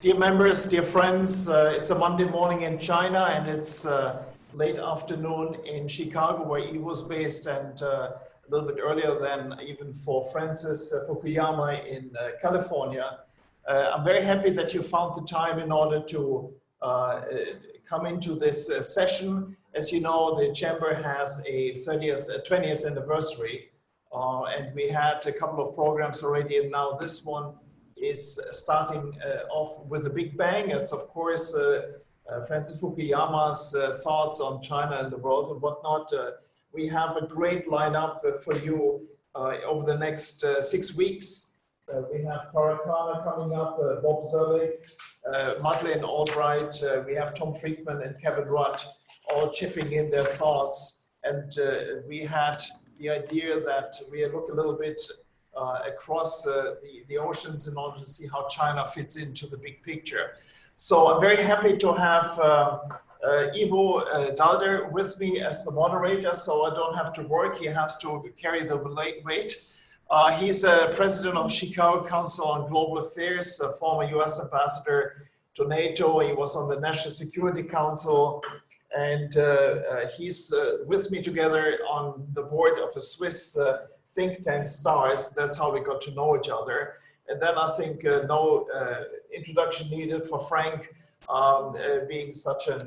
Dear members, dear friends, it's a Monday morning in China and it's late afternoon in Chicago where Ivo's based, and a little bit earlier than even for Francis Fukuyama in California. I'm very happy that you found the time in order to come into this session. As you know, the Chamber has a 20th anniversary, and we had a couple of programs already, and now this one is starting off with a big bang. It's of course Francis Fukuyama's thoughts on China and the world and whatnot. We have a great lineup for you over the next 6 weeks. We have Parakana coming up, Bob Zerlich, Madeleine Albright, we have Tom Freeman and Kevin Rudd all chipping in their thoughts. And we had the idea that we look a little bit across the oceans in order to see how China fits into the big picture. So I'm very happy to have Ivo Daalder with me as the moderator, so I don't have to work. He has to carry the weight. He's president of Chicago Council on Global Affairs, a former US ambassador to NATO. He was on the National Security Council, and he's with me together on the board of a Swiss think tank, STARS. That's how we got to know each other. And then I think no introduction needed for Frank, being such a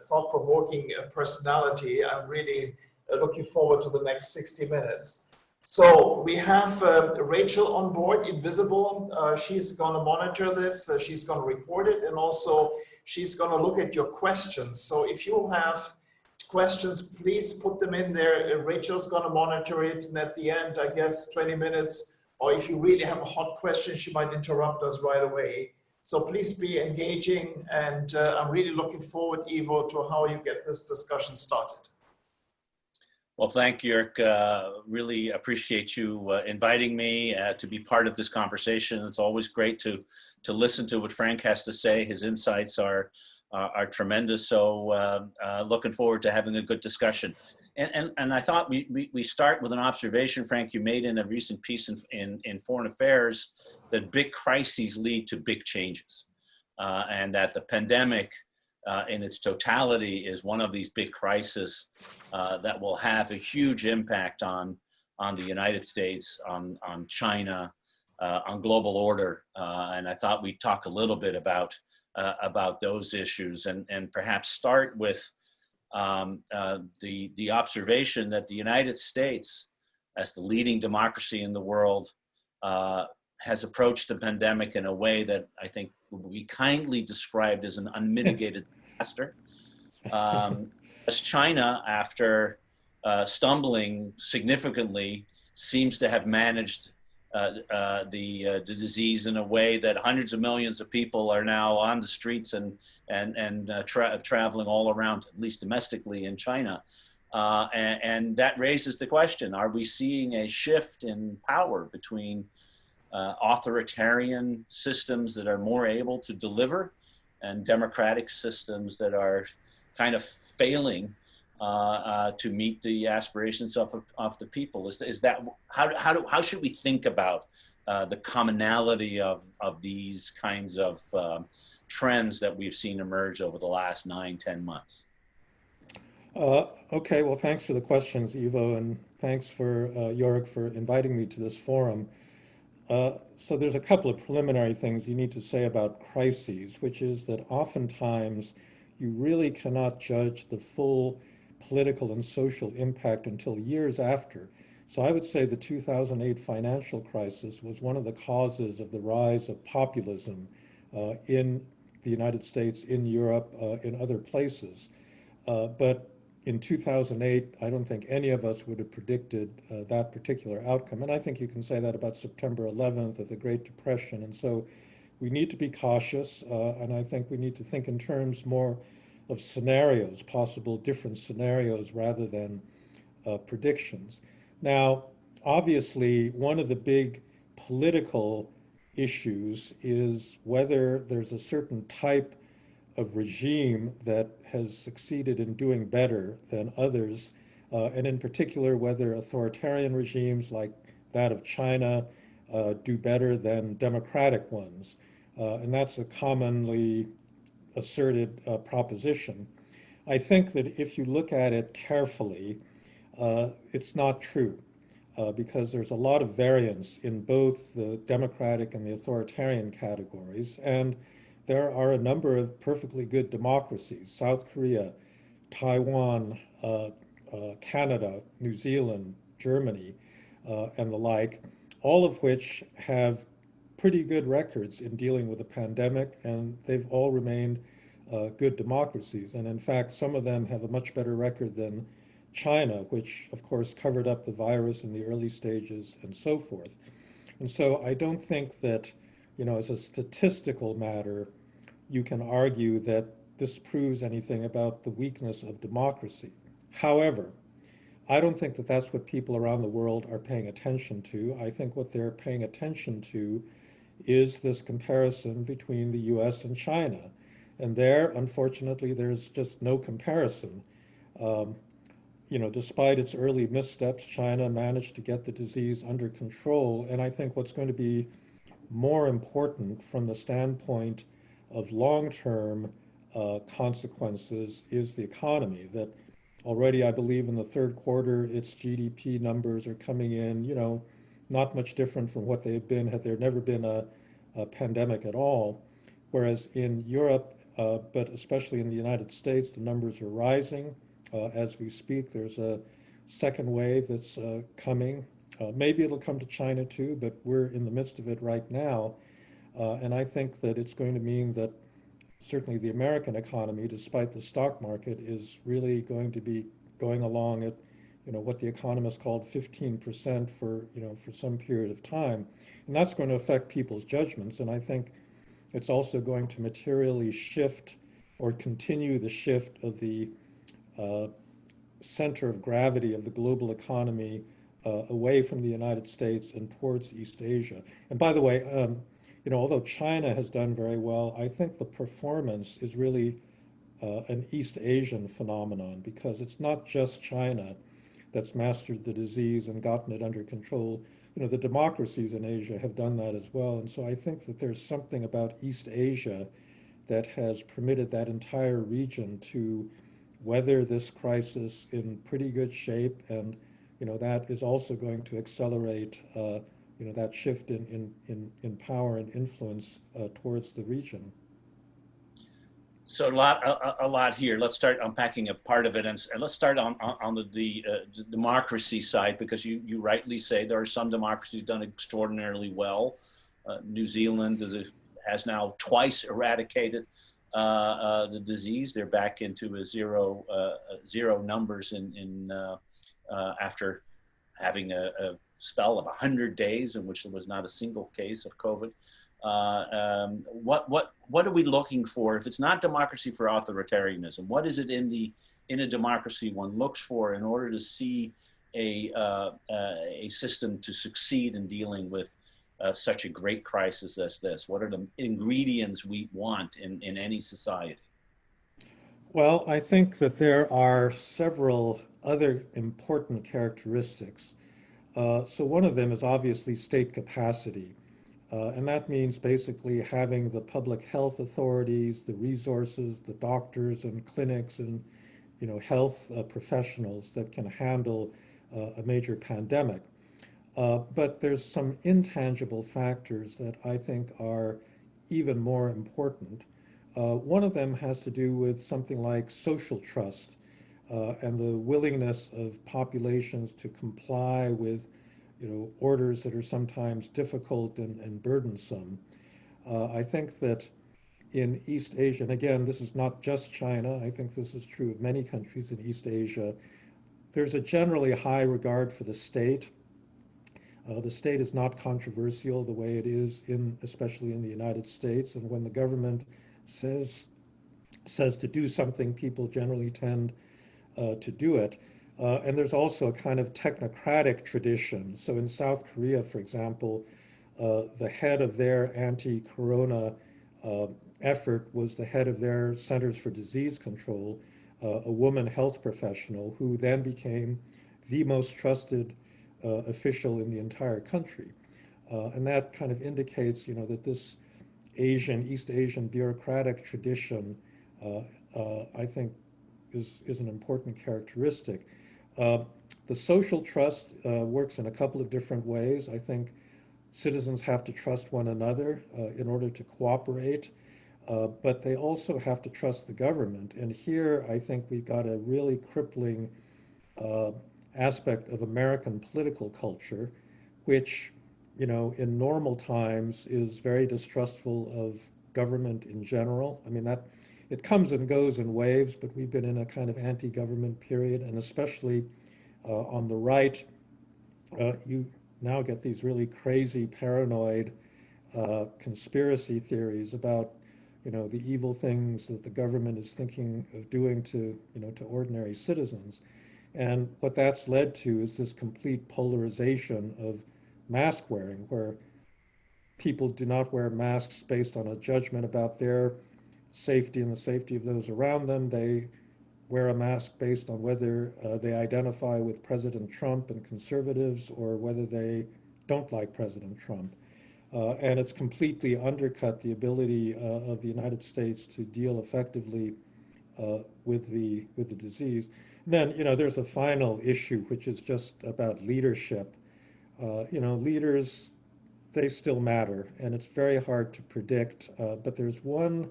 thought-provoking personality. I'm really looking forward to the next 60 minutes. So we have Rachel on board, invisible. She's going to monitor this. She's going to record it, and also she's going to look at your questions. So if you have questions, please put them in there. Rachel's going to monitor it, and at the end, I guess 20 minutes, or if you really have a hot question, she might interrupt us right away. So please be engaging, and I'm really looking forward, Ivo, to how you get this discussion started. Well, thank you, Jörg. Really appreciate you inviting me to be part of this conversation. It's always great to listen to what Frank has to say. His insights are tremendous. So looking forward to having a good discussion. And I thought we start with an observation, Frank, you made in a recent piece in Foreign Affairs, that big crises lead to big changes, and that the pandemic in its totality is one of these big crises that will have a huge impact on the United States, on China, on global order. And I thought we'd talk a little bit about those issues, and perhaps start with the observation that the United States, as the leading democracy in the world, has approached the pandemic in a way that I think will be kindly described as an unmitigated disaster. As China, after stumbling significantly, seems to have managed the disease in a way that hundreds of millions of people are now on the streets and traveling all around, at least domestically in China. And that raises the question, are we seeing a shift in power between authoritarian systems that are more able to deliver and democratic systems that are kind of failing to meet the aspirations of the people? Is that how should we think about the commonality of these kinds of trends that we've seen emerge over the last 9-10 months? Okay, well, thanks for the questions, Ivo, and thanks for Jörg for inviting me to this forum. So there's a couple of preliminary things you need to say about crises, which is that oftentimes you really cannot judge the full political and social impact until years after. So I would say the 2008 financial crisis was one of the causes of the rise of populism in the United States, in Europe, in other places. But in 2008, I don't think any of us would have predicted that particular outcome. And I think you can say that about September 11th or the Great Depression. And so we need to be cautious, and I think we need to think in terms more of scenarios, possible different scenarios rather than predictions. Now, obviously, one of the big political issues is whether there's a certain type of regime that has succeeded in doing better than others, and in particular, whether authoritarian regimes like that of China do better than democratic ones. and that's a commonly asserted proposition. I think that if you look at it carefully, it's not true because there's a lot of variance in both the democratic and the authoritarian categories, and there are a number of perfectly good democracies: South Korea, Taiwan, Canada, New Zealand, Germany, and the like, all of which have pretty good records in dealing with the pandemic, and they've all remained good democracies. And in fact, some of them have a much better record than China, which of course covered up the virus in the early stages and so forth. And so I don't think that, as a statistical matter, you can argue that this proves anything about the weakness of democracy. However, I don't think that that's what people around the world are paying attention to. I think what they're paying attention to is this comparison between the US and China. And there, unfortunately, there's just no comparison. Um, Despite its early missteps, China managed to get the disease under control. And I think what's going to be more important from the standpoint of long-term consequences is the economy. That already, I believe, in the third quarter, its GDP numbers are coming in, not much different from what they've been had there never been a pandemic at all. Whereas in Europe, but especially in the United States, the numbers are rising as we speak. There's a second wave that's coming. Maybe it'll come to China too, but we're in the midst of it right now. And I think that it's going to mean that certainly the American economy, despite the stock market, is really going to be going along at, what the economists called 15% for some period of time. And that's going to affect people's judgments. And I think it's also going to materially shift or continue the shift of the center of gravity of the global economy away from the United States and towards East Asia. And by the way, although China has done very well, I think the performance is really an East Asian phenomenon, because it's not just China that's mastered the disease and gotten it under control. The democracies in Asia have done that as well. And so I think that there's something about East Asia that has permitted that entire region to weather this crisis in pretty good shape. And, that is also going to accelerate, that shift in power and influence towards the region. So a lot here. Let's start unpacking a part of it, and let's start on the democracy side, because you rightly say there are some democracies done extraordinarily well. New Zealand has now twice eradicated the disease. They're back into a zero numbers after having a spell of 100 days in which there was not a single case of COVID. What are we looking for if it's not democracy for authoritarianism? What is it in a democracy one looks for in order to see a system to succeed in dealing with such a great crisis as this? What are the ingredients we want in any society? Well, I think that there are several other important characteristics. So one of them is obviously state capacity. And that means basically having the public health authorities, the resources, the doctors and clinics and health professionals that can handle a major pandemic. But there's some intangible factors that I think are even more important. One of them has to do with something like social trust and the willingness of populations to comply with orders that are sometimes difficult and burdensome. I think that in East Asia, and again, this is not just China, I think this is true of many countries in East Asia, there's a generally high regard for the state. The state is not controversial the way it is especially in the United States. And when the government says to do something, people generally tend to do it. And there's also a kind of technocratic tradition. So in South Korea, for example, the head of their anti-corona effort was the head of their Centers for Disease Control, a woman health professional who then became the most trusted official in the entire country. And that kind of indicates, that this East Asian bureaucratic tradition, I think is an important characteristic. Uh, the social trust works in a couple of different ways. I think citizens have to trust one another in order to cooperate, but they also have to trust the government. And here, I think we've got a really crippling uh, aspect of American political culture, which, in normal times is very distrustful of government in general. I mean, that it comes and goes in waves, but we've been in a kind of anti-government period, and especially on the right, you now get these really crazy, paranoid conspiracy theories about, the evil things that the government is thinking of doing to, to ordinary citizens. And what that's led to is this complete polarization of mask wearing, where people do not wear masks based on a judgment about their safety and the safety of those around them. They wear a mask based on whether they identify with President Trump and conservatives or whether they don't like President Trump. And it's completely undercut the ability of the United States to deal effectively with the disease. And then, there's a final issue, which is just about leadership. Leaders, they still matter, and it's very hard to predict. But there's one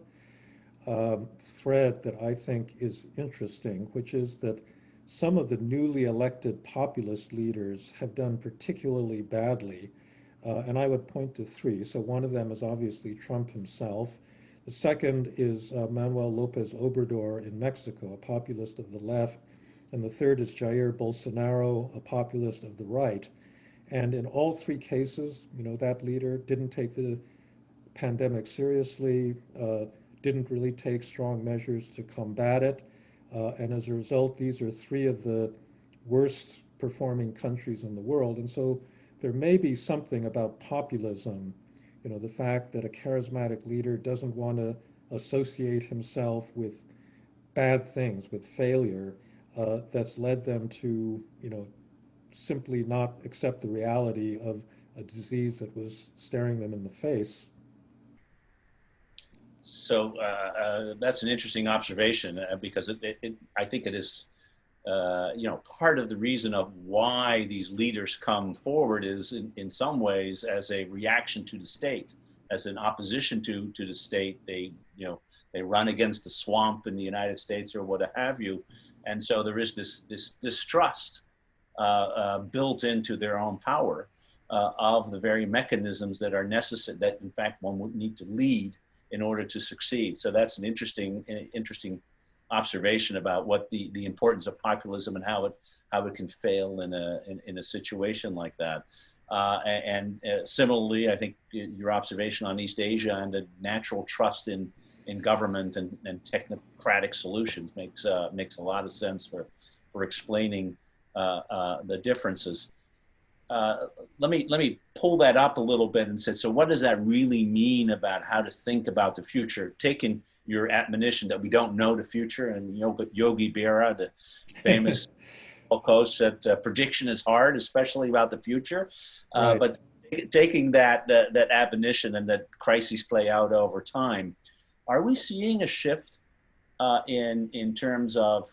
thread that I think is interesting, which is that some of the newly elected populist leaders have done particularly badly. And I would point to three. So one of them is obviously Trump himself. The second is Manuel Lopez Obrador in Mexico, a populist of the left. And the third is Jair Bolsonaro, a populist of the right. And in all three cases, that leader didn't take the pandemic seriously, didn't really take strong measures to combat it. And as a result, these are three of the worst performing countries in the world. And so there may be something about populism, the fact that a charismatic leader doesn't want to associate himself with bad things, with failure, that's led them to, simply not accept the reality of a disease that was staring them in the face. So that's an interesting observation because I think it is, part of the reason of why these leaders come forward is in some ways as a reaction to the state, as an opposition to the state. They run against the swamp in the United States or what have you. And so there is this distrust built into their own power of the very mechanisms that are necessary, that in fact one would need to lead in order to succeed. So that's an interesting observation about what the importance of populism and how it can fail in a situation like that. Similarly, I think your observation on East Asia and the natural trust in government and technocratic solutions makes a lot of sense for explaining the differences. Let me pull that up a little bit and say, so what does that really mean about how to think about the future? Taking your admonition that we don't know the future, and Yogi Berra, the famous coach, that prediction is hard, especially about the future. Right. But taking that admonition and that crises play out over time, are we seeing a shift in terms of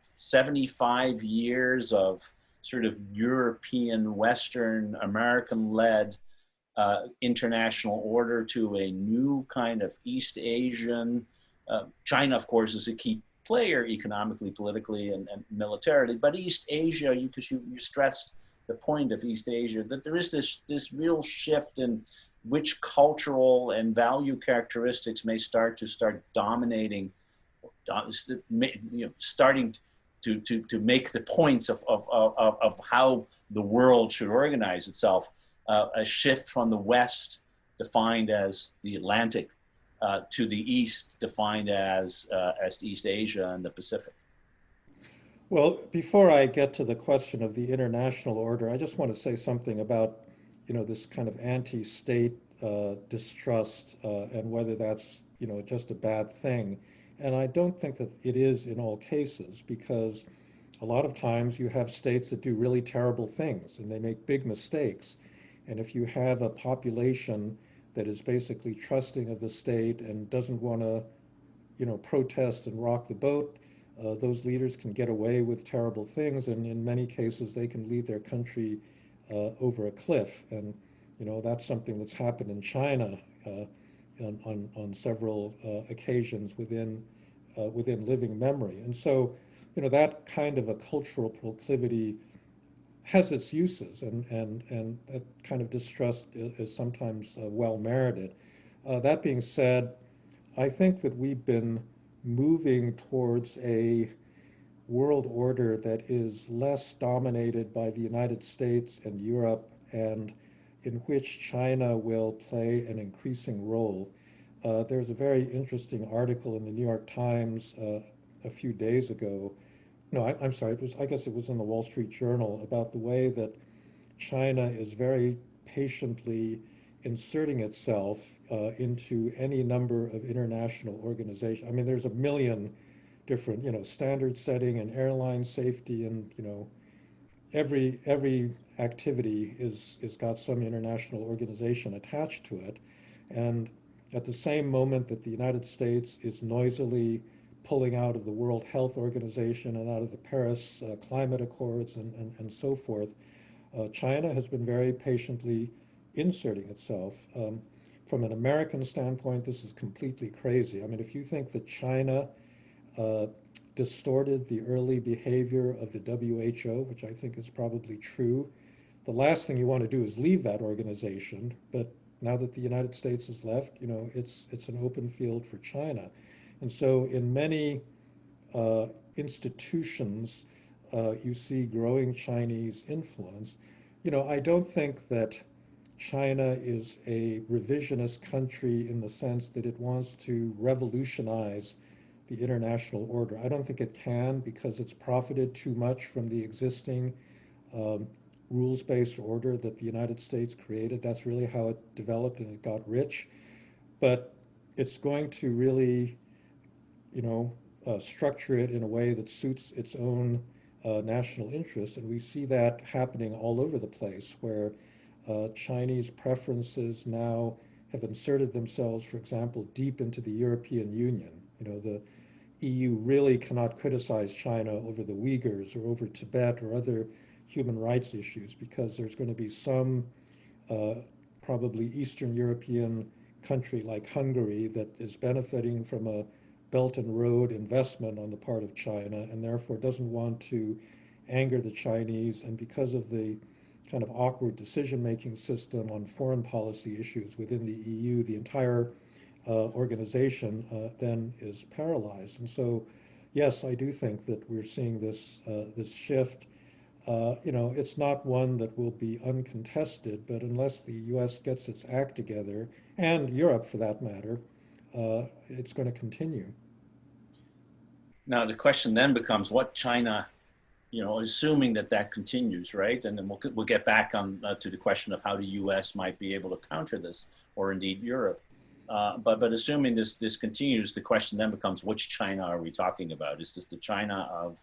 75 years of sort of European, Western, American-led international order to a new kind of East Asian? China, of course, is a key player economically, politically, and militarily. But East Asia, because you stressed the point of East Asia, that there is this real shift in which cultural and value characteristics may start dominating, starting to make the points of how the world should organize itself. A shift from the West, defined as the Atlantic, to the East, defined as East Asia and the Pacific. Well, before I get to the question of the international order, I just want to say something about, this kind of anti-state distrust and whether that's, just a bad thing. And I don't think that it is in all cases, because a lot of times you have states that do really terrible things and they make big mistakes. And if you have a population that is basically trusting of the state and doesn't want to, protest and rock the boat. Those leaders can get away with terrible things, and in many cases, they can lead their country over a cliff. And that's something that's happened in China on several occasions within living memory. And so, that kind of a cultural proclivity has its uses, and that kind of distrust is sometimes well merited. That being said, I think that we've been moving towards a world order that is less dominated by the United States and Europe, and in which China will play an increasing role. There's a very interesting article in the New York Times a few days ago. No, I'm sorry, I guess it was in the Wall Street Journal, about the way that China is very patiently inserting itself into any number of international organizations. I mean, there's a million different, standard setting and airline safety, and every activity is got some international organization attached to it. And at the same moment that the United States is noisily pulling out of the World Health Organization and out of the Paris Climate Accords and so forth, China has been very patiently inserting itself. From an American standpoint, this is completely crazy. I mean, if you think that China distorted the early behavior of the WHO, which I think is probably true, the last thing you want to do is leave that organization. But now that the United States has left, it's an open field for China. And so in many institutions, you see growing Chinese influence. I don't think that China is a revisionist country in the sense that it wants to revolutionize the international order. I don't think it can, because it's profited too much from the existing rules-based order that the United States created. That's really how it developed and it got rich. But it's going to really, structure it in a way that suits its own national interests. And we see that happening all over the place, where Chinese preferences now have inserted themselves, for example, deep into the European Union. The EU really cannot criticize China over the Uyghurs or over Tibet or other human rights issues, because there's going to be some probably Eastern European country like Hungary that is benefiting from a Belt and Road investment on the part of China, and therefore doesn't want to anger the Chinese. And because of the kind of awkward decision-making system on foreign policy issues within the EU, the entire organization then is paralyzed. And so, yes, I do think that we're seeing this shift. It's not one that will be uncontested, but unless the U.S. gets its act together, and Europe for that matter, it's going to continue. Now, the question then becomes what China, assuming that continues, right? And then we'll get back on to the question of how the U.S. might be able to counter this, or indeed Europe. But assuming this continues, the question then becomes, which China are we talking about? Is this the China of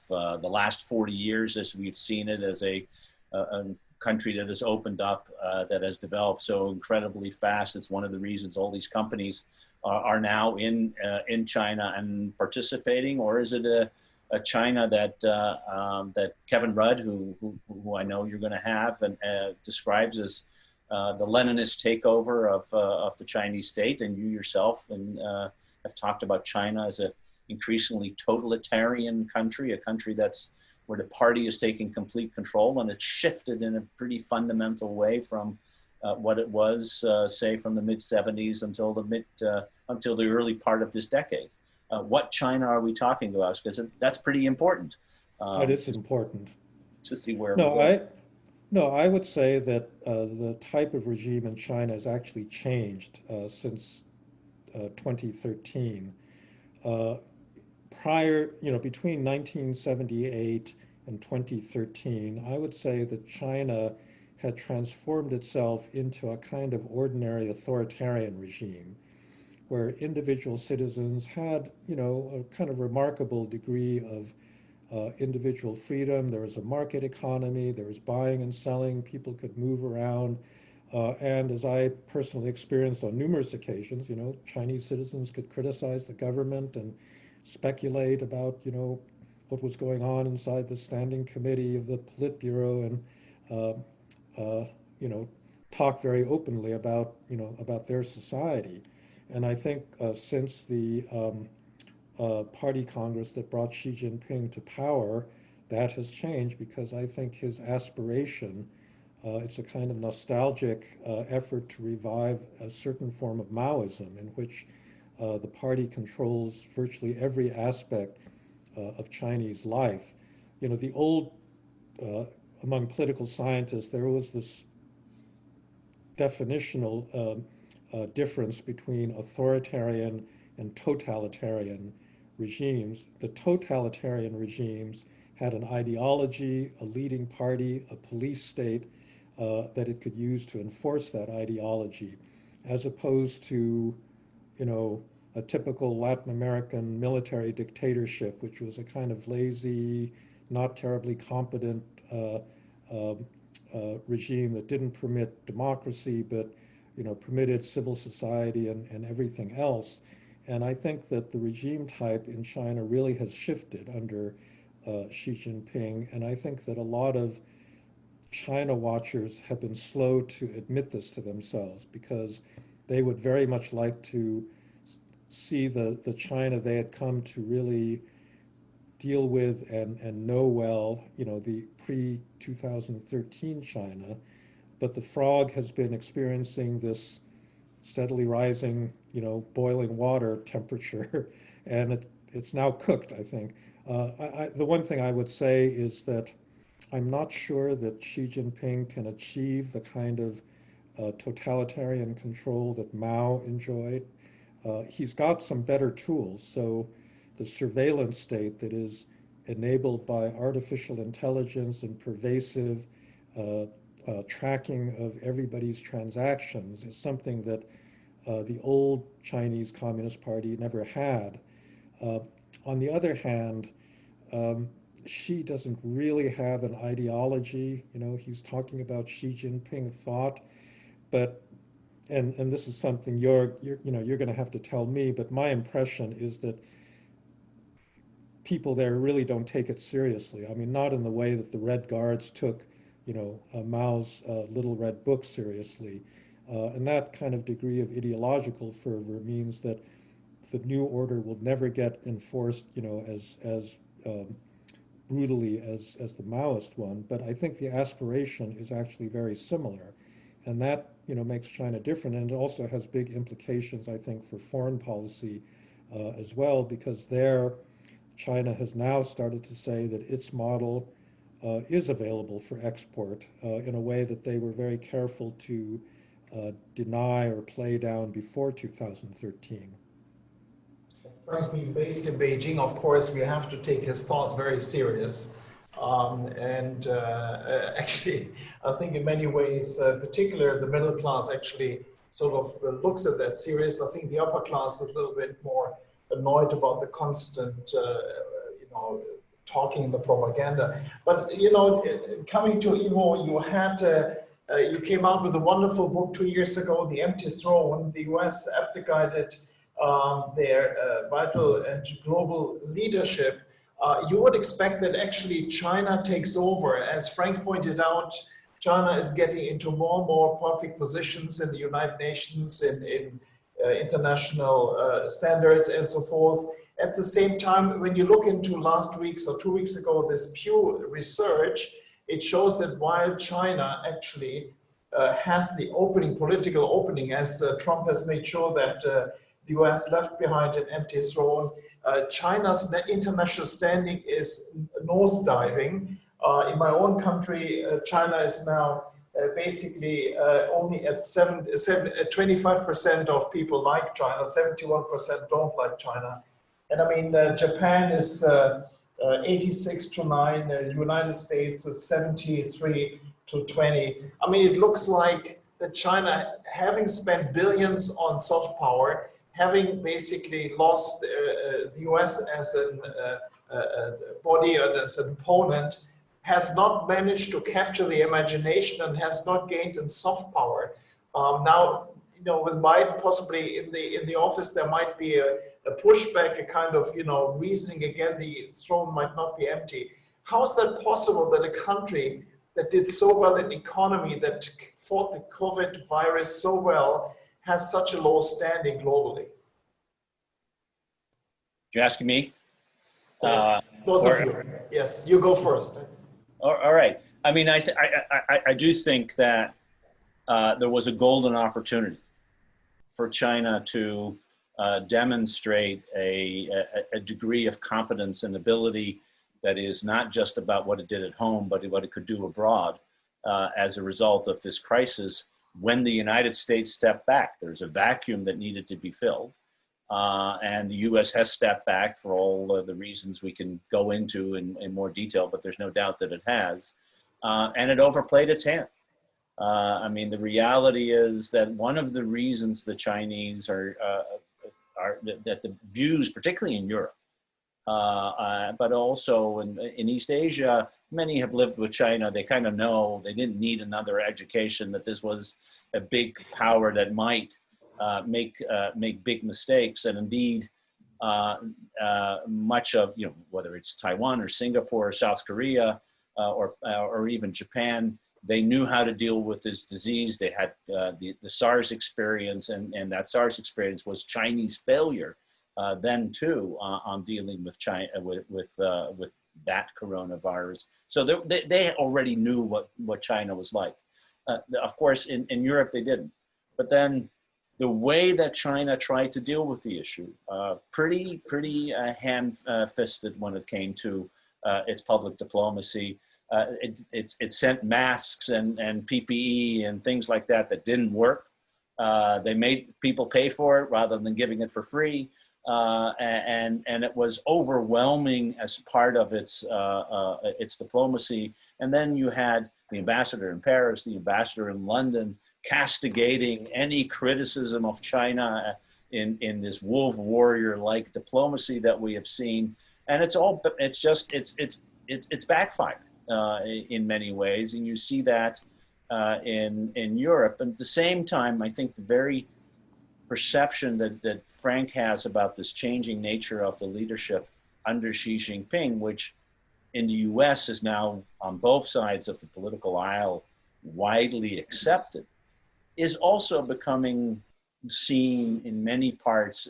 the last 40 years, as we've seen it, as a country that has opened up, that has developed so incredibly fast? It's one of the reasons all these companies are now in China and participating. Or is it a China that Kevin Rudd, who I know you're going to have, and describes as the Leninist takeover of the Chinese state, and you yourself have talked about China as a increasingly totalitarian country, a country that's where the party is taking complete control, and it's shifted in a pretty fundamental way from what it was, say, from the mid-70s until the early part of this decade. What China are we talking about? Because that's pretty important. It is important to see where. No, I would say that the type of regime in China has actually changed since 2013. Between 1978 and 2013, I would say that China had transformed itself into a kind of ordinary authoritarian regime, where individual citizens had, a kind of remarkable degree of individual freedom. There was a market economy, there was buying and selling, people could move around. And as I personally experienced on numerous occasions, you know, Chinese citizens could criticize the government and speculate about, you know, what was going on inside the standing committee of the Politburo and, you know, talk very openly about, you know, about their society. And I think since the party congress that brought Xi Jinping to power, that has changed because I think his aspiration, it's a kind of nostalgic effort to revive a certain form of Maoism in which the party controls virtually every aspect of Chinese life. You know, the old, among political scientists, there was this definitional difference between authoritarian and totalitarian regimes. The totalitarian regimes had an ideology, a leading party, a police state that it could use to enforce that ideology, as opposed to, you know, a typical Latin American military dictatorship, which was a kind of lazy, not terribly competent regime that didn't permit democracy, but, you know, permitted civil society and everything else. And I think that the regime type in China really has shifted under Xi Jinping. And I think that a lot of China watchers have been slow to admit this to themselves because they would very much like to see the China they had come to really deal with and know well, you know, the pre-2013 China. But the frog has been experiencing this steadily rising, you know, boiling water temperature, and it's now cooked, I think. The one thing I would say is that I'm not sure that Xi Jinping can achieve the kind of totalitarian control that Mao enjoyed. He's got some better tools. So the surveillance state that is enabled by artificial intelligence and pervasive tracking of everybody's transactions is something that the old Chinese Communist Party never had. On the other hand, Xi doesn't really have an ideology. You know, he's talking about Xi Jinping thought, but and this is something you're going to have to tell me. But my impression is that people there really don't take it seriously. I mean, not in the way that the Red Guards took, you know, Mao's Little Red Book seriously. And that kind of degree of ideological fervor means that the new order will never get enforced, you know, as brutally as the Maoist one. But I think the aspiration is actually very similar, and that, you know, makes China different. And it also has big implications, I think, for foreign policy as well, because there, China has now started to say that its model is available for export in a way that they were very careful to deny or play down before 2013. Frank being based in Beijing, of course, we have to take his thoughts very serious. Actually, I think in many ways, particularly the middle class actually sort of looks at that serious. I think the upper class is a little bit more annoyed about the constant, you know, talking in the propaganda. But, you know, coming to Ivo, you had, you came out with a wonderful book 2 years ago, The Empty Throne. The US abdicated their vital and global leadership. You would expect that actually China takes over. As Frank pointed out, China is getting into more and more public positions in the United Nations, in international standards and so forth. At the same time, when you look into last week's or 2 weeks ago, this Pew research, it shows that while China actually has the opening, political opening, as Trump has made sure that the US left behind an empty throne, China's international standing is nosediving. In my own country, China is now basically only at 25% of people like China, 71% don't like China. And I mean, Japan is 86-9, the United States is 73-20. I mean, it looks like that China, having spent billions on soft power, having basically lost the US as a body and as an opponent, has not managed to capture the imagination and has not gained in soft power. Now, you know, with Biden possibly in the office, there might be a pushback, a kind of, you know, reasoning again, the throne might not be empty. How is that possible that a country that did so well in economy, that fought the COVID virus so well, has such a low standing globally? You're asking me? Yes, both of you. Yes, you go first. All right. I mean, I do think that there was a golden opportunity for China to demonstrate a degree of competence and ability that is not just about what it did at home, but what it could do abroad as a result of this crisis. When the United States stepped back, there's a vacuum that needed to be filled. And the US has stepped back for all the reasons we can go into in more detail, but there's no doubt that it has. And it overplayed its hand. I mean, the reality is that one of the reasons the Chinese are that the views, particularly in Europe, but also in East Asia, many have lived with China. They kind of know they didn't need another education, that this was a big power that might make big mistakes. And indeed, much of, you know, whether it's Taiwan or Singapore or South Korea or even Japan, they knew how to deal with this disease. They had the SARS experience, and that SARS experience was Chinese failure then too on dealing with China with that coronavirus. So they already knew what China was like. Of course, in Europe they didn't. But then the way that China tried to deal with the issue, pretty ham-fisted when it came to its public diplomacy. It sent masks and PPE and things like that didn't work. They made people pay for it rather than giving it for free. And it was overwhelming as part of its diplomacy. And then you had the ambassador in Paris, the ambassador in London, castigating any criticism of China in this wolf warrior-like diplomacy that we have seen. And it's backfired in many ways, and you see that in Europe. And at the same time, I think the very perception that Frank has about this changing nature of the leadership under Xi Jinping, which in the US is now on both sides of the political aisle widely accepted, is also becoming seen in many parts,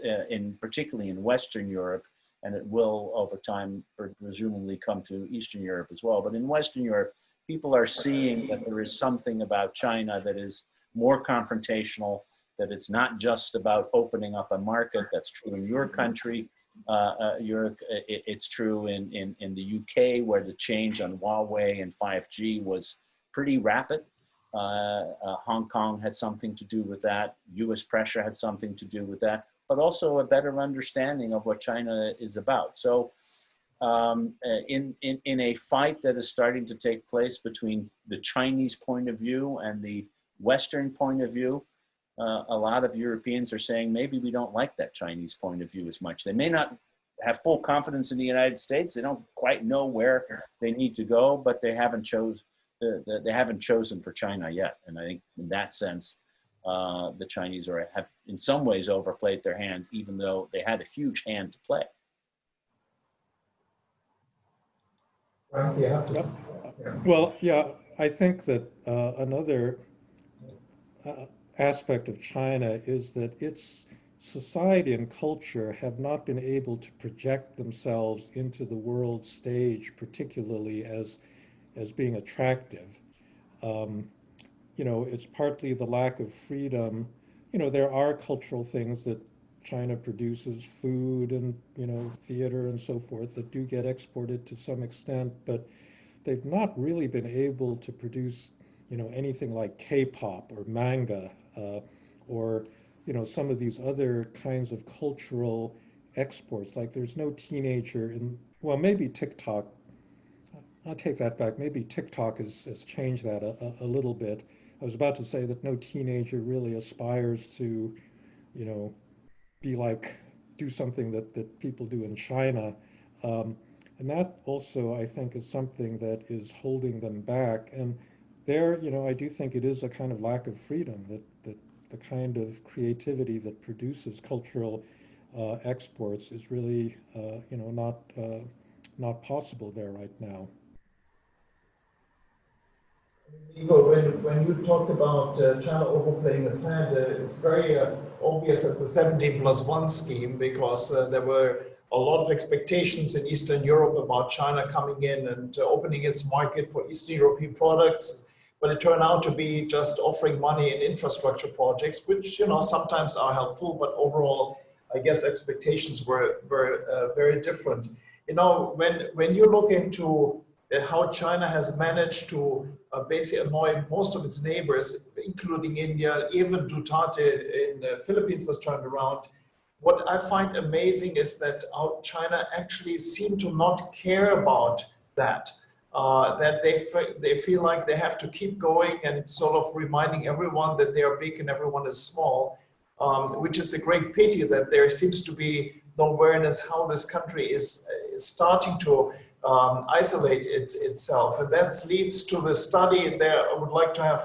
particularly in Western Europe, and it will over time presumably come to Eastern Europe as well. But in Western Europe, people are seeing that there is something about China that is more confrontational, that it's not just about opening up a market. That's true in your country, Europe. It's true in the UK, where the change on Huawei and 5G was pretty rapid. Hong Kong had something to do with that. US pressure had something to do with that, but also a better understanding of what China is about. So in a fight that is starting to take place between the Chinese point of view and the Western point of view, a lot of Europeans are saying maybe we don't like that Chinese point of view as much. They may not have full confidence in the United States. They don't quite know where they need to go, but they haven't chosen for China yet. And I think in that sense, the Chinese have in some ways overplayed their hand, even though they had a huge hand to play. Well, yeah, I think that another aspect of China is that its society and culture have not been able to project themselves into the world stage, particularly as being attractive. You know, it's partly the lack of freedom. You know, there are cultural things that China produces, food and, you know, theater and so forth, that do get exported to some extent, but they've not really been able to produce, you know, anything like K-pop or manga, or, you know, some of these other kinds of cultural exports. Like there's no teenager well, maybe TikTok, I'll take that back. Maybe TikTok has changed that a little bit. I was about to say that no teenager really aspires to, you know, do something that people do in China. And And that also, I think, is something that is holding them back. And there, I do think it is a kind of lack of freedom, that the kind of creativity that produces cultural exports is really, not possible there right now. Igor, when you talked about China overplaying its hand, it's very obvious at the 17+1 scheme, because there were a lot of expectations in Eastern Europe about China coming in and opening its market for Eastern European products. But it turned out to be just offering money in infrastructure projects, which sometimes are helpful, but overall, I guess expectations were very different. When you look into how China has managed to basically annoy most of its neighbors, including India, even Duterte in the Philippines has turned around. What I find amazing is that how China actually seem to not care about that. That they feel like they have to keep going and sort of reminding everyone that they are big and everyone is small, which is a great pity that there seems to be no awareness how this country is starting to isolate itself. And that leads to the study there. I would like to have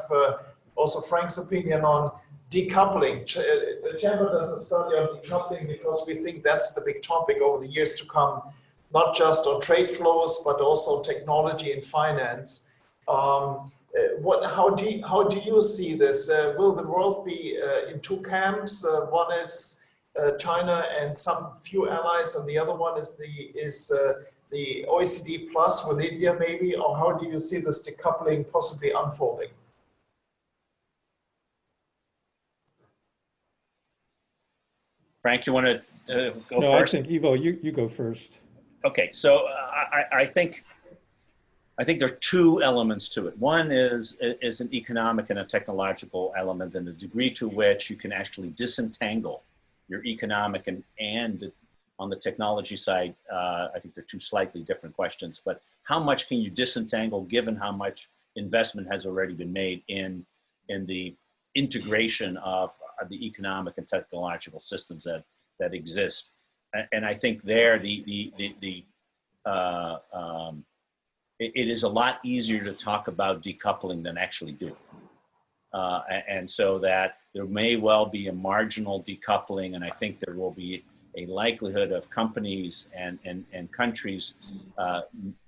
also Frank's opinion on decoupling. The Chamber does a study on decoupling because we think that's the big topic over the years to come, not just on trade flows, but also technology and finance. How do you see this? Will the world be in two camps? One is China and some few allies, and the other one is the OECD plus with India maybe, or how do you see this decoupling possibly unfolding? Frank, you want to go no, first? I think, Ivo, you go first. Okay, so I think there are two elements to it. One is an economic and a technological element, and the degree to which you can actually disentangle your economic and on the technology side, I think they're two slightly different questions, but how much can you disentangle given how much investment has already been made in the integration of the economic and technological systems that exist? And I think there, it is a lot easier to talk about decoupling than actually do it. And so that there may well be a marginal decoupling, and I think there will be a likelihood of companies and countries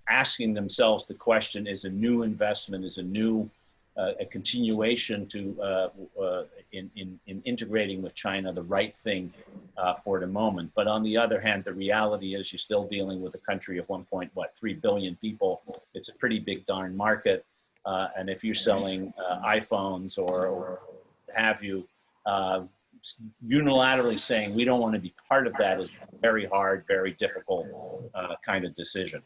asking themselves the question, is a new investment, is a new a continuation to in integrating with China the right thing for the moment. But on the other hand, the reality is you're still dealing with a country of 1.3 billion people. It's a pretty big darn market. And if you're selling iPhones or have you, unilaterally saying we don't want to be part of that is very hard, very difficult kind of decision.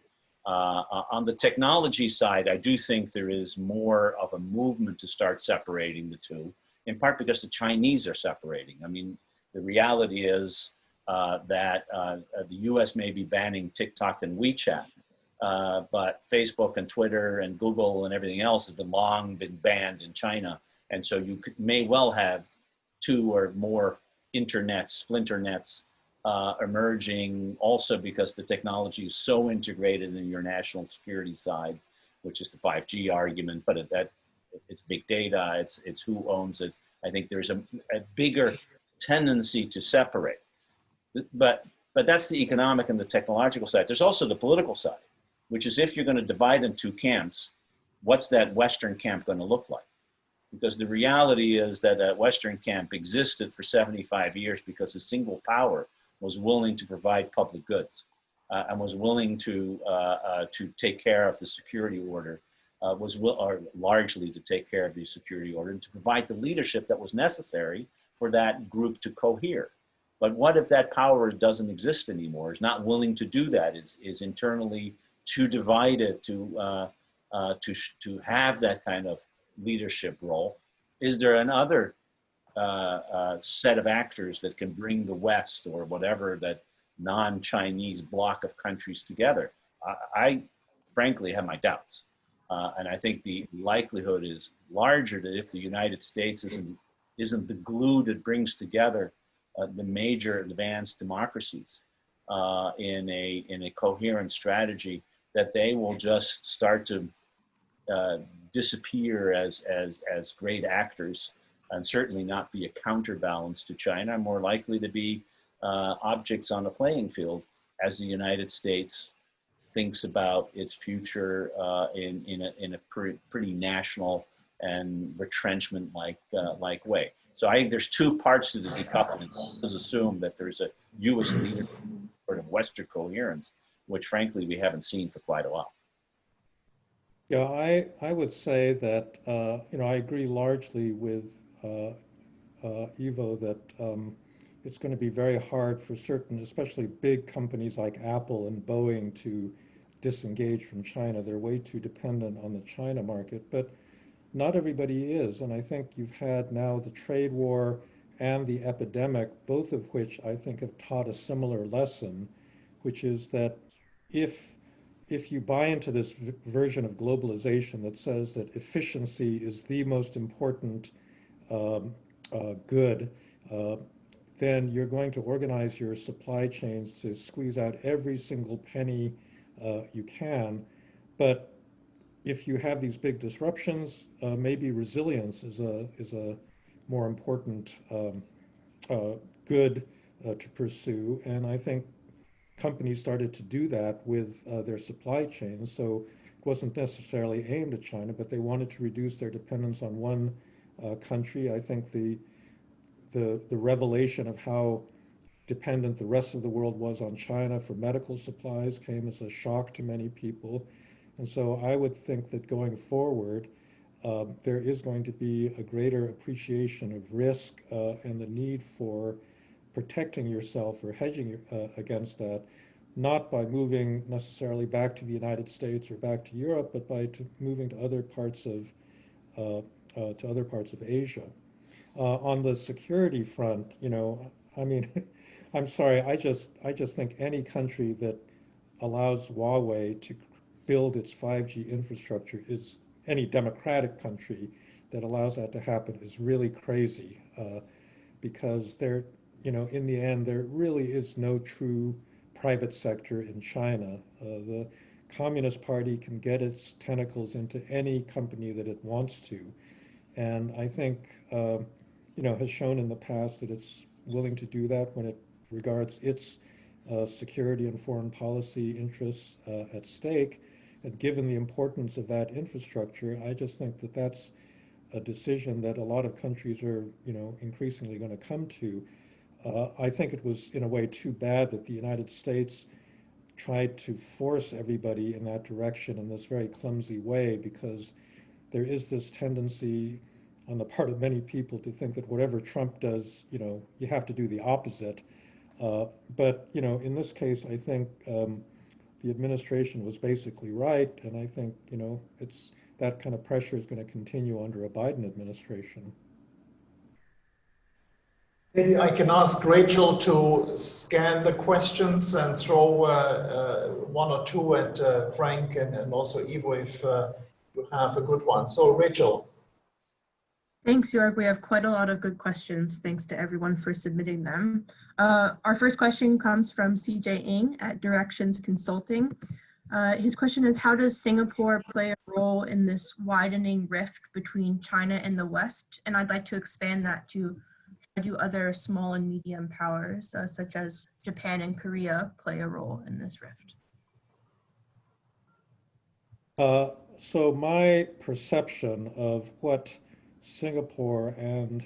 On the technology side, I do think there is more of a movement to start separating the two, in part because the Chinese are separating. I mean, the reality is that the US may be banning TikTok and WeChat, but Facebook and Twitter and Google and everything else has long been banned in China. And so you may well have two or more internets, splinter nets, emerging also because the technology is so integrated in your national security side, which is the 5G argument, but it's big data, it's who owns it. I think there's a bigger tendency to separate. But that's the economic and the technological side. There's also the political side, which is if you're going to divide in two camps, what's that Western camp going to look like? Because the reality is that that Western camp existed for 75 years because a single power was willing to provide public goods and was willing to take care of the security order, or largely to take care of the security order and to provide the leadership that was necessary for that group to cohere. But what if that power doesn't exist anymore, is not willing to do that, is internally too divided to have that kind of leadership role? Is there another set of actors that can bring the West or whatever that non-Chinese block of countries together? I frankly have my doubts. And I think the likelihood is larger that if the United States isn't the glue that brings together the major advanced democracies, in a coherent strategy, that they will just start to disappear as great actors, and certainly not be a counterbalance to China, more likely to be objects on a playing field as the United States thinks about its future in a pretty national and retrenchment like way. So I think there's two parts to the decoupling. Let's assume that there's a U.S. leadership sort of Western coherence, which frankly we haven't seen for quite a while. Yeah, I would say that, I agree largely with Ivo that it's going to be very hard for certain, especially big companies like Apple and Boeing, to disengage from China. They're way too dependent on the China market, but not everybody is. And I think you've had now the trade war and the epidemic, both of which I think have taught a similar lesson, which is that if you buy into this version of globalization that says that efficiency is the most important good, then you're going to organize your supply chains to squeeze out every single penny you can. But if you have these big disruptions, maybe resilience is a more important good to pursue. And I think companies started to do that with their supply chains. So it wasn't necessarily aimed at China, but they wanted to reduce their dependence on one country. I think the revelation of how dependent the rest of the world was on China for medical supplies came as a shock to many people. And so I would think that going forward, there is going to be a greater appreciation of risk and the need for protecting yourself or hedging against that, not by moving necessarily back to the United States or back to Europe, but by moving to other parts of Asia. On the security front, I mean, I'm sorry, I just think any country that allows Huawei to build its 5G infrastructure, is any democratic country that allows that to happen, is really crazy, because in the end, there really is no true private sector in China. The Communist Party can get its tentacles into any company that it wants to, and I think has shown in the past that it's willing to do that when it regards its security and foreign policy interests at stake. And given the importance of that infrastructure, I just think that that's a decision that a lot of countries are, increasingly going to come to. I think it was, in a way, too bad that the United States tried to force everybody in that direction in this very clumsy way, because there is this tendency on the part of many people to think that whatever Trump does, you have to do the opposite. But, in this case, I think the administration was basically right, and I think, it's that kind of pressure is going to continue under a Biden administration. Maybe I can ask Rachel to scan the questions and throw one or two at Frank and also Ivo if you have a good one. So Rachel. Thanks, Jörg. We have quite a lot of good questions. Thanks to everyone for submitting them. Our first question comes from CJ Ng at Directions Consulting. His question is, how does Singapore play a role in this widening rift between China and the West? And I'd like to expand that to how do other small and medium powers, such as Japan and Korea, play a role in this rift? So my perception of what Singapore and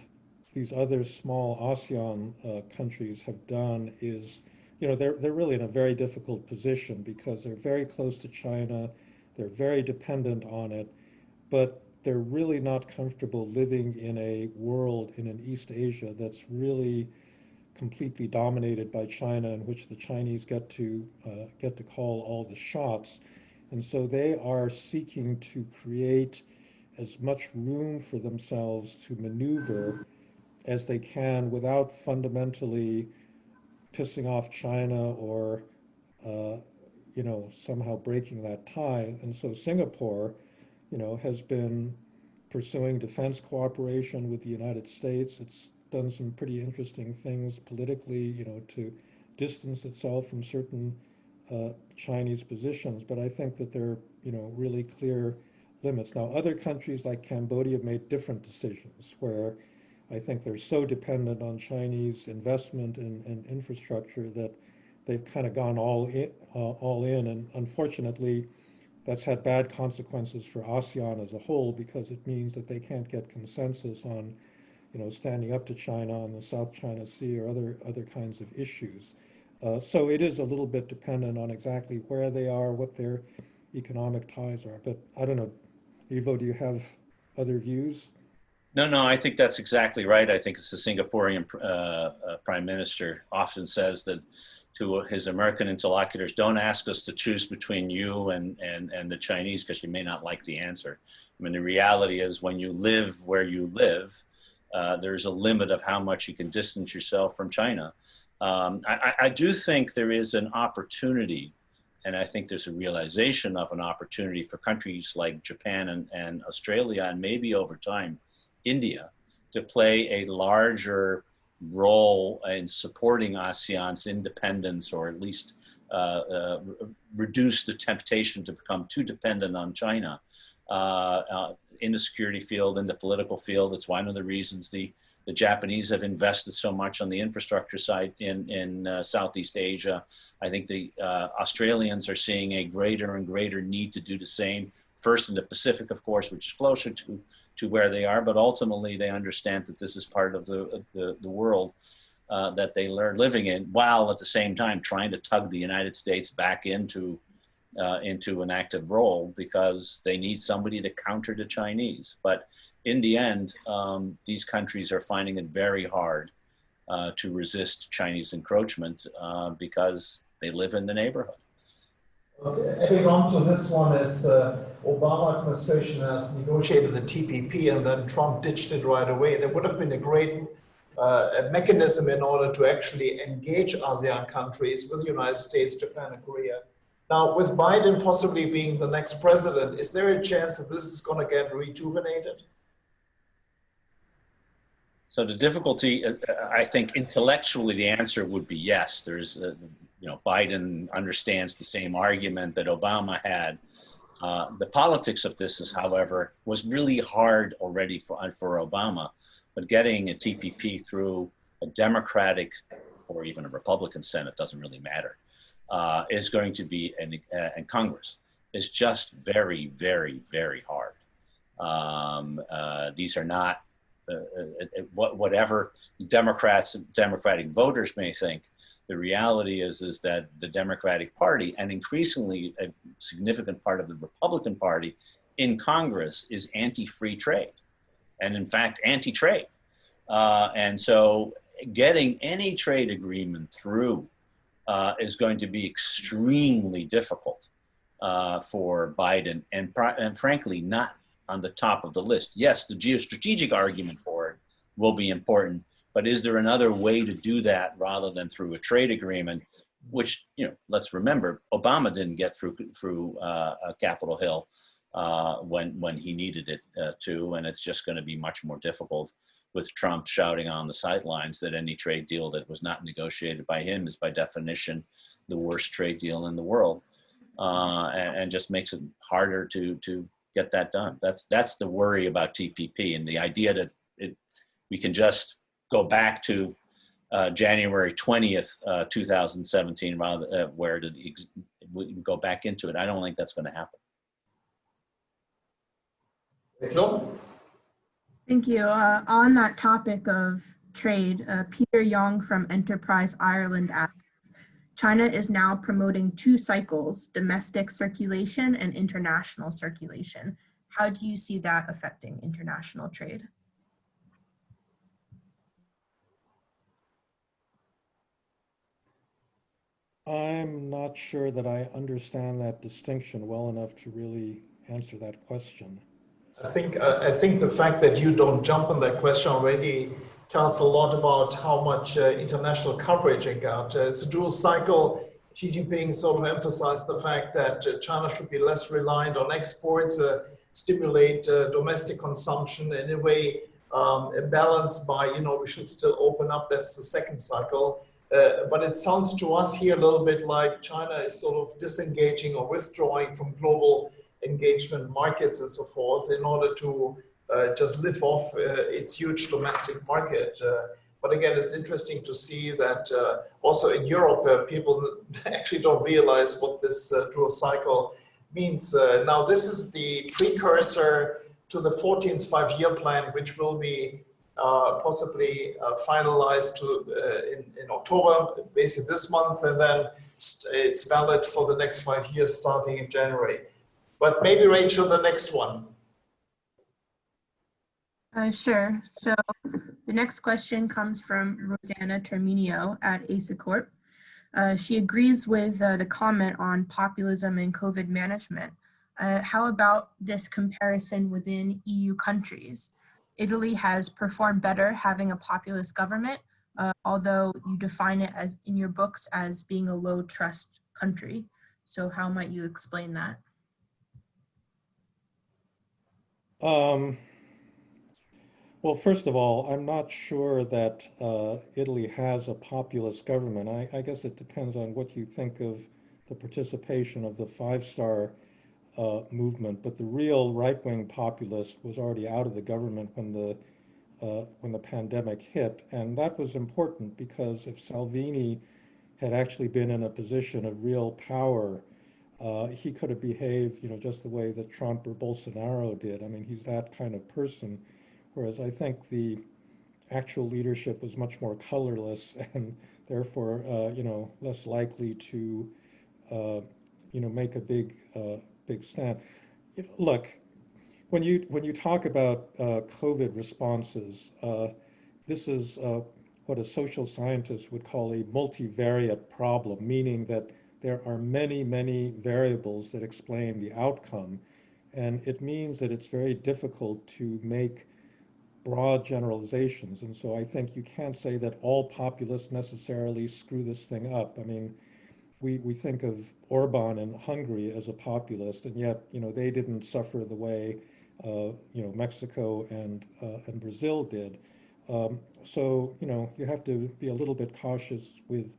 these other small ASEAN countries have done is, they're really in a very difficult position because they're very close to China, they're very dependent on it, but they're really not comfortable living in a world, in an East Asia that's really completely dominated by China, in which the Chinese get to call all the shots. And so they are seeking to create as much room for themselves to maneuver as they can without fundamentally pissing off China or somehow breaking that tie. And so Singapore, has been pursuing defense cooperation with the United States. It's done some pretty interesting things politically, to distance itself from certain Chinese positions, but I think that there are, really clear limits. Now, other countries like Cambodia have made different decisions where I think they're so dependent on Chinese investment in infrastructure that they've kind of gone all in, and unfortunately, that's had bad consequences for ASEAN as a whole because it means that they can't get consensus on, standing up to China on the South China Sea or other kinds of issues. So it is a little bit dependent on exactly where they are, what their economic ties are. But I don't know, Ivo, do you have other views? No, I think that's exactly right. I think it's the Singaporean prime minister often says that to his American interlocutors, don't ask us to choose between you and the Chinese because you may not like the answer. I mean, the reality is when you live where you live, there's a limit of how much you can distance yourself from China. I do think there is an opportunity, and I think there's a realization of an opportunity for countries like Japan and Australia, and maybe over time, India, to play a larger role in supporting ASEAN's independence, or at least reduce the temptation to become too dependent on China in the security field, in the political field. It's one of the reasons the Japanese have invested so much on the infrastructure side in Southeast Asia. I think the Australians are seeing a greater and greater need to do the same, first in the Pacific, of course, which is closer to where they are, but ultimately they understand that this is part of the world that they are living in, while at the same time trying to tug the United States back into an active role because they need somebody to counter the Chinese. But in the end, these countries are finding it very hard to resist Chinese encroachment because they live in the neighborhood. Adding on to this one is Obama administration has negotiated the TPP and then Trump ditched it right away. There would have been a great mechanism in order to actually engage ASEAN countries with the United States, Japan, and Korea. Now, with Biden possibly being the next president, is there a chance that this is going to get rejuvenated? So the difficulty, I think intellectually the answer would be yes. There's, Biden understands the same argument that Obama had. The politics of this is, however, was really hard already for Obama, but getting a TPP through a Democratic or even a Republican Senate, doesn't really matter, is going to be, and Congress is just very, very, very hard. These are not, whatever Democratic voters may think, the reality is that the Democratic Party, and increasingly a significant part of the Republican Party in Congress, is anti-free trade, and in fact anti-trade. And so getting any trade agreement through is going to be extremely difficult for Biden, and frankly not on the top of the list. Yes, the geostrategic argument for it will be important, but is there another way to do that rather than through a trade agreement, which, let's remember, Obama didn't get through Capitol Hill when he needed it to, and it's just going to be much more difficult with Trump shouting on the sidelines that any trade deal that was not negotiated by him is by definition the worst trade deal in the world, and just makes it harder to get that done. That's the worry about TPP, and the idea that we can just go back to January 20th, 2017, rather where we can go back into it. I don't think that's going to happen. Rachel? Thank you. On that topic of trade, Peter Young from Enterprise Ireland asks, China is now promoting two cycles, domestic circulation and international circulation. How do you see that affecting international trade? I'm not sure that I understand that distinction well enough to really answer that question. I think the fact that you don't jump on that question already tells a lot about how much international coverage it got. It's a dual cycle. Xi Jinping sort of emphasized the fact that China should be less reliant on exports, stimulate domestic consumption in a way, balanced by, we should still open up. That's the second cycle. But it sounds to us here a little bit like China is sort of disengaging or withdrawing from global engagement markets and so forth in order to just live off its huge domestic market. But again, it's interesting to see that also in Europe, people actually don't realize what this dual cycle means. Now, this is the precursor to the 14th five-year plan, which will be possibly finalized in October, basically this month, and then it's valid for the next 5 years starting in January. But maybe Rachel, the next one. Sure. So the next question comes from Rosanna Terminio at ASICorp. She agrees with the comment on populism and COVID management. How about this comparison within EU countries? Italy has performed better having a populist government, although you define it as in your books as being a low trust country. So how might you explain that? Well, first of all, I'm not sure that Italy has a populist government. I guess it depends on what you think of the participation of the five-star movement. But the real right-wing populist was already out of the government when the pandemic hit, and that was important because if Salvini had actually been in a position of real power, he could have behaved, just the way that Trump or Bolsonaro did. I mean, he's that kind of person. Whereas I think the actual leadership was much more colorless and therefore, less likely to, make a big stand. Look, when you talk about COVID responses, this is what a social scientist would call a multivariate problem, meaning that there are many, many variables that explain the outcome. And it means that it's very difficult to make broad generalizations. And so I think you can't say that all populists necessarily screw this thing up. I mean, we think of Orban in Hungary as a populist, and yet, they didn't suffer the way, Mexico and Brazil did. So, you have to be a little bit cautious with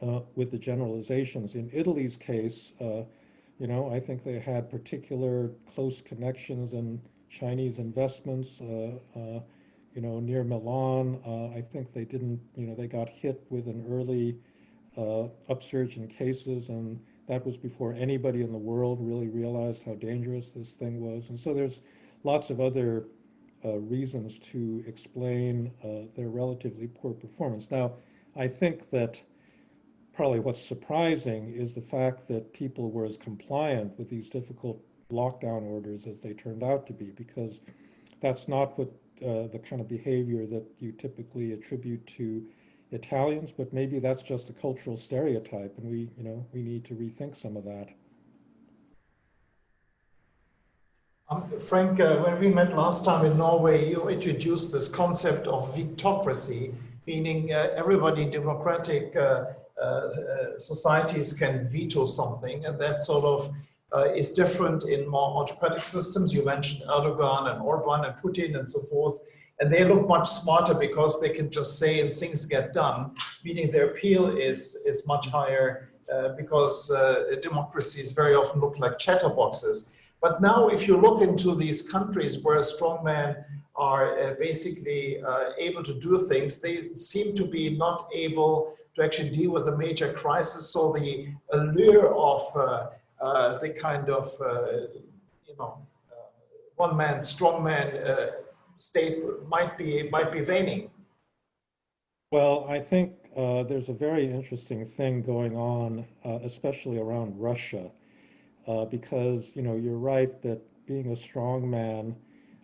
the generalizations. In Italy's case, I think they had particular close connections and Chinese investments, near Milan. I think they didn't, they got hit with an early upsurge in cases, and that was before anybody in the world really realized how dangerous this thing was. And so there's lots of other reasons to explain their relatively poor performance. Now, I think that probably what's surprising is the fact that people were as compliant with these difficult lockdown orders as they turned out to be, because that's not what the kind of behavior that you typically attribute to Italians, but maybe that's just a cultural stereotype, and we need to rethink some of that. Frank, when we met last time in Norway, you introduced this concept of vitocracy, meaning everybody in democratic societies can veto something, and that sort of is different in more autocratic systems. You mentioned Erdogan and Orban and Putin and so forth, and they look much smarter because they can just say and things get done, meaning their appeal is much higher because democracies very often look like chatterboxes. But now if you look into these countries where strongmen are basically able to do things, they seem to be not able to actually deal with a major crisis. So the allure of the kind of, one-man, strongman state might be waning. Well, I think there's a very interesting thing going on, especially around Russia, because, you're right that being a strong man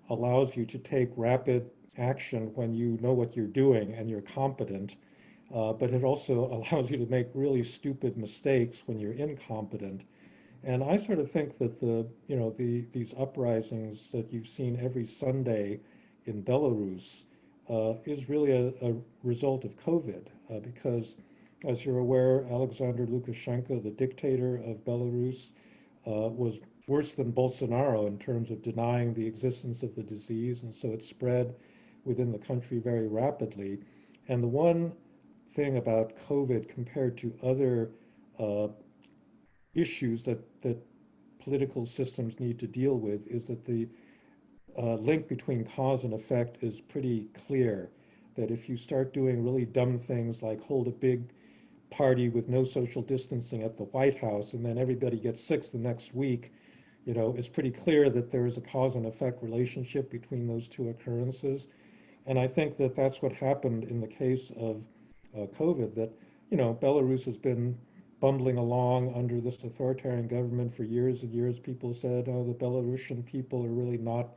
allows you to take rapid action when you know what you're doing and you're competent, but it also allows you to make really stupid mistakes when you're incompetent. And I sort of think that these uprisings that you've seen every Sunday in Belarus is really a result of COVID, because, as you're aware, Alexander Lukashenko, the dictator of Belarus, was worse than Bolsonaro in terms of denying the existence of the disease, and so it spread within the country very rapidly. And the one thing about COVID compared to other issues that political systems need to deal with is that the link between cause and effect is pretty clear. That if you start doing really dumb things like hold a big party with no social distancing at the White House and then everybody gets sick the next week, you know, it's pretty clear that there is a cause and effect relationship between those two occurrences. And I think that that's what happened in the case of COVID, that, you know, Belarus has been bumbling along under this authoritarian government for years and years. People said, oh, the Belarusian people are really not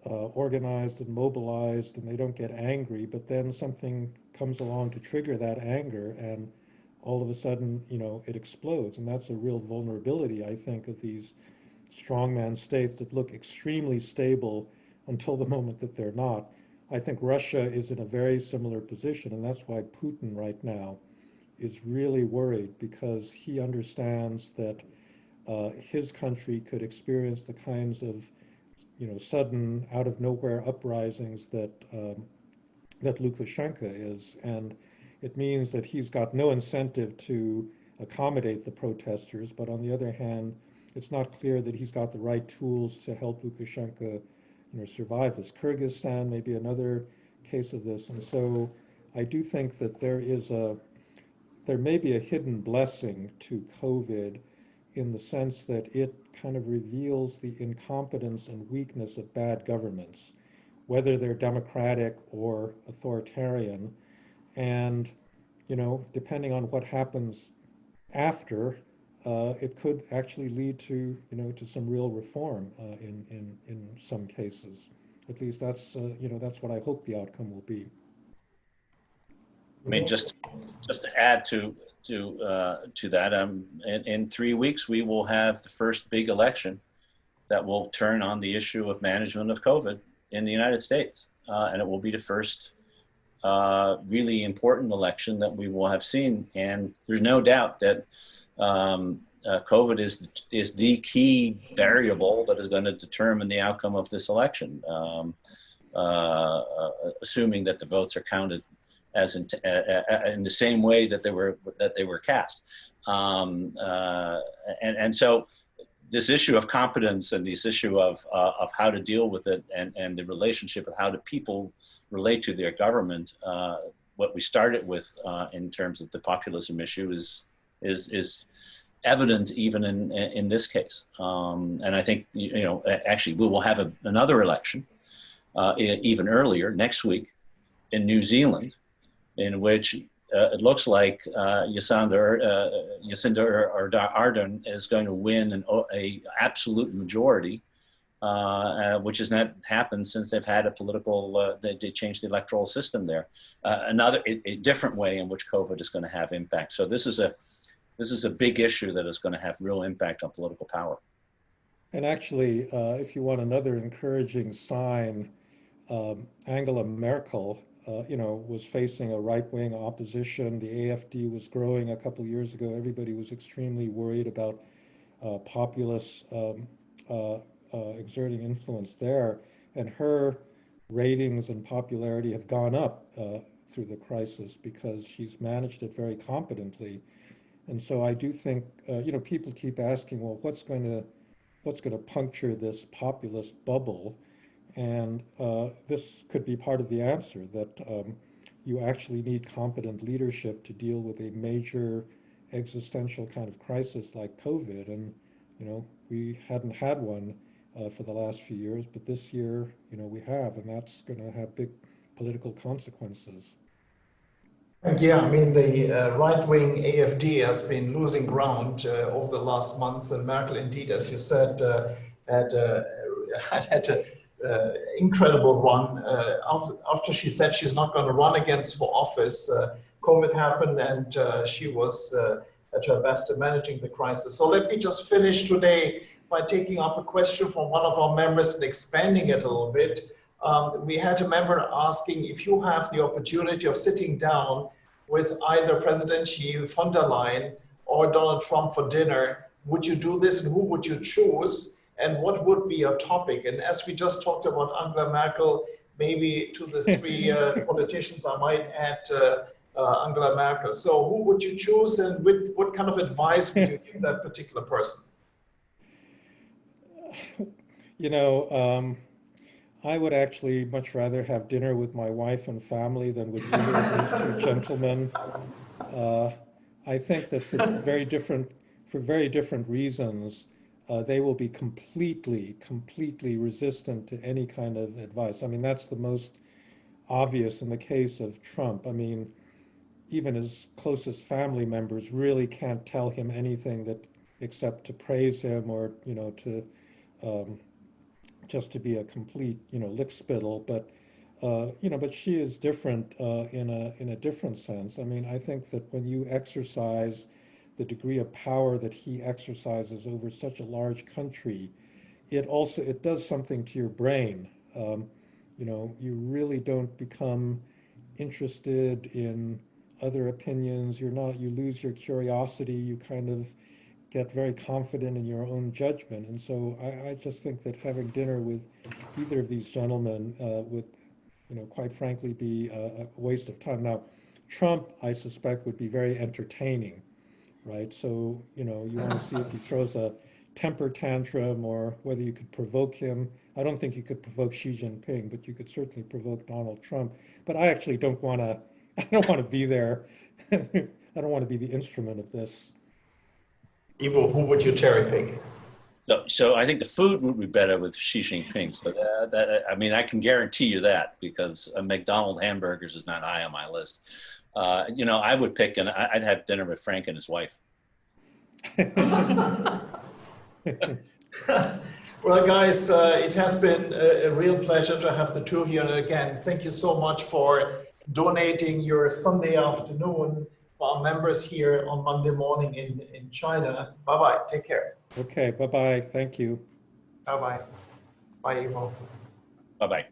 organized and mobilized and they don't get angry, but then something comes along to trigger that anger and all of a sudden, you know, it explodes. And that's a real vulnerability, I think, of these strongman states that look extremely stable until the moment that they're not. I think Russia is in a very similar position, and that's why Putin right now is really worried, because he understands that his country could experience the kinds of, you know, sudden out of nowhere uprisings that that Lukashenko is, and it means that he's got no incentive to accommodate the protesters. But on the other hand, it's not clear that he's got the right tools to help Lukashenko, you know, survive this. Kyrgyzstan may be another case of this, and so I do think that there may be a hidden blessing to COVID in the sense that it kind of reveals the incompetence and weakness of bad governments, whether they're democratic or authoritarian. And, you know, depending on what happens after, it could actually lead to, you know, to some real reform in some cases. At least that's, you know, that's what I hope the outcome will be. I mean, just to add to that, in 3 weeks, we will have the first big election that will turn on the issue of management of COVID in the United States. And it will be the first really important election that we will have seen. And there's no doubt that COVID is the key variable that is going to determine the outcome of this election, assuming that the votes are counted as in the same way that they were cast, and so this issue of competence and this issue of how to deal with it and the relationship of how do people relate to their government, what we started with in terms of the populism issue is evident even in this case, and I think, you know, actually we will have another election even earlier next week in New Zealand, in which it looks like Jacinda Ardern is going to win an absolute majority, which has not happened since they've had a political, they changed the electoral system there. A different way in which COVID is going to have impact. So this is a big issue that is going to have real impact on political power. And actually, if you want another encouraging sign, Angela Merkel, you know, was facing a right-wing opposition. The AfD was growing a couple years ago. Everybody was extremely worried about populists exerting influence there. And her ratings and popularity have gone up through the crisis because she's managed it very competently. And so I do think, you know, people keep asking, well, what's going to puncture this populist bubble? And this could be part of the answer, that you actually need competent leadership to deal with a major existential kind of crisis like COVID. And, you know, we hadn't had one for the last few years, but this year, you know, we have, and that's going to have big political consequences. Yeah, I mean, the right-wing AfD has been losing ground over the last month, and Merkel, indeed, as you said, had an incredible run. After she said she's not going to run against for office, COVID happened, and she was at her best at managing the crisis. So let me just finish today by taking up a question from one of our members and expanding it a little bit. We had a member asking, if you have the opportunity of sitting down with either President Xi, von der Leyen, or Donald Trump for dinner, would you do this, and who would you choose, and what would be your topic? And as we just talked about Angela Merkel, maybe to the three politicians, I might add Angela Merkel. So who would you choose, and what kind of advice would you give that particular person? You know, I would actually much rather have dinner with my wife and family than with either of these two gentlemen. I think that for very different reasons, they will be completely resistant to any kind of advice. I mean, that's the most obvious in the case of Trump. I mean, even his closest family members really can't tell him anything that except to praise him or, you know, to just to be a complete, you know, lickspittle. But you know, but she is different in a different sense. I mean, I think that when you exercise the degree of power that he exercises over such a large country, it does something to your brain. You know, you really don't become interested in other opinions. You lose your curiosity. You kind of get very confident in your own judgment. And so I just think that having dinner with either of these gentlemen would, you know, quite frankly, be a waste of time. Now, Trump, I suspect, would be very entertaining, right? So, you know, you want to see if he throws a temper tantrum or whether you could provoke him. I don't think you could provoke Xi Jinping, but you could certainly provoke Donald Trump. But I actually don't want to, I don't want to be there. I don't want to be the instrument of this. Ivo, who would you cherry pick? So I think the food would be better with Xi Jinping, but I mean, I can guarantee you that because McDonald's hamburgers is not high on my list. You know, I would pick, and I'd have dinner with Frank and his wife. Well, guys, it has been a real pleasure to have the two of you. And again, thank you so much for donating your Sunday afternoon for our members here on Monday morning in China. Bye-bye. Take care. Okay, bye-bye. Thank you. Bye-bye. Bye, Ivo. Bye-bye.